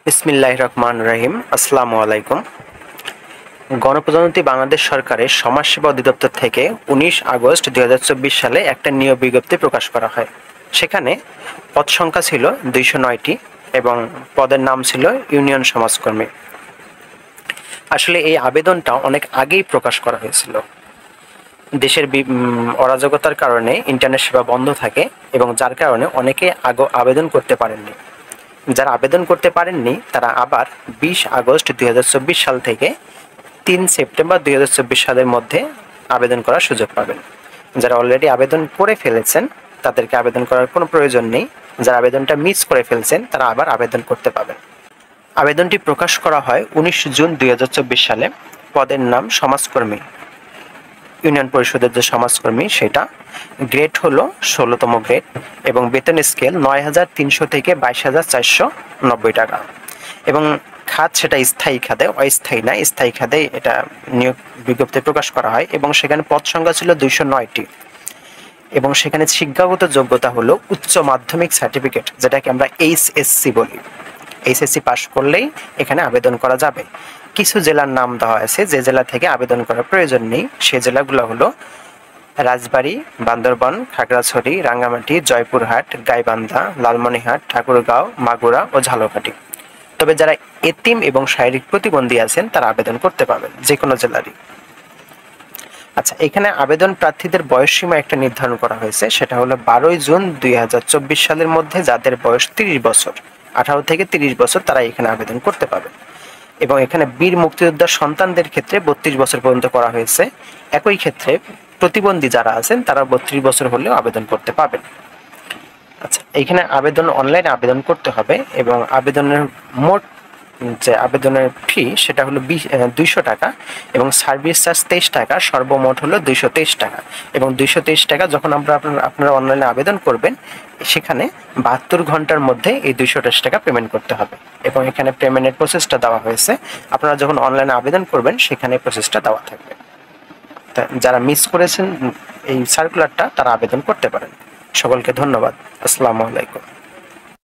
বিসমিল্লাহির রহমানির রহিম। আসসালামু আলাইকুম। গণপ্রজাতন্ত্রী বাংলাদেশ সরকারের সমাজসেবা অধিদপ্তর থেকে 19 আগস্ট 2024 সালে একটা নিয়োগ বিজ্ঞপ্তি প্রকাশ করা হয়। সেখানে পদ সংখ্যা ছিল 209টি এবং পদের নাম ছিল ইউনিয়ন সমাজকর্মী। আসলে এই আবেদনটা অনেক আগেই প্রকাশ করা হয়েছিল। দেশের অরাজকতার কারণে ইন্টারনেট সেবা বন্ধ থাকে এবং যার কারণে অনেকে আবেদন করতে পারেননি। যারা আবেদন করতে পারেননি তারা আবার 20 আগস্ট 2024 সাল থেকে 3 সেপ্টেম্বর 2024 সালের মধ্যে আবেদন করার সুযোগ পাবেন। যারা অলরেডি আবেদন করে ফেলেছেন তাদেরকে আবেদন করার কোনো প্রয়োজন নেই। যারা আবেদনটা মিস করে ফেলছেন তারা আবার আবেদন করতে পাবেন। আবেদনটি প্রকাশ করা হয় 19 জুন 2024 সালে। পদের নাম সমাজকর্মী। ইউনিয়ন পরিষদের যে সমাজকর্মী সেটা। গ্রেড হলো 16তম গ্রেড এবং বেতন স্কেল 9,300 থেকে 22,490 টাকা এবং খাত সেটা স্থায়ী খাতে, অস্থায়ী না, স্থায়ী খাতে এটা নিয়োগ বিজ্ঞপ্তি প্রকাশ করা হয় এবং সেখানে পদ সংখ্যা ছিল 209টি এবং সেখানে শিক্ষাগত যোগ্যতা হলো উচ্চ মাধ্যমিক সার্টিফিকেট, যেটাকে আমরা এইচএসসি বলি। এইচএসসি পাস করলেই এখানে আবেদন করা যাবে। কিছু জেলার নাম দেওয়া আছে যে জেলা থেকে আবেদন করার প্রয়োজন নেই। সেই জেলাগুলো হলো রাজবাড়ী, বান্দরবান, খাগড়াছড়ি, রাঙ্গামাটি, জয়পুরহাট, গাইবান্ধা, লালমনিরহাট, ঠাকুরগাঁও, মাগুরা ও ঝালকাঠি। তবে যারা এতিম এবং শারীরিক প্রতিবন্ধী আছেন তারা আবেদন করতে পারবেন যে কোনো জেলারই। আচ্ছা, এখানে আবেদন প্রার্থীদের বয়সসীমা একটা নির্ধারণ করা হয়েছে, সেটা হলো 12 জুন 2024 সালের মধ্যে যাদের বয়স 30 বছর, 18 থেকে 30 বছর তারা এখানে আবেদন করতে পারবে। এবং এখানে বীর মুক্তিযোদ্ধার সন্তানদের ক্ষেত্রে 32 বছর পর্যন্ত করা হয়েছে। একই ক্ষেত্রে প্রতিবন্ধী যারা আছেন তারা 32 বছর হলেও আবেদন করতে পারবেন। আচ্ছা, এইখানে আবেদন অনলাইনে আবেদন করতে হবে এবং আবেদনের মোট যে আবেদনের ফি সেটা হলো 200 টাকা এবং সার্ভিস চার্জ 23 টাকা, সর্বমোট হলো 223 টাকা এবং 223 টাকা যখন আপনারা অনলাইনে আবেদন করবেন সেখানে 72 ঘন্টার মধ্যে এই 223 টাকা পেমেন্ট করতে হবে এবং এখানে পেমেন্টের প্রসেসটা দেওয়া হয়েছে। আপনারা যখন অনলাইনে আবেদন করবেন সেখানে প্রসেসটা দেওয়া থাকবে। যারা মিস করেছেন এই সার্কুলারটা তারা আবেদন করতে পারেন। সকলকে ধন্যবাদ। আসসালামু আলাইকুম।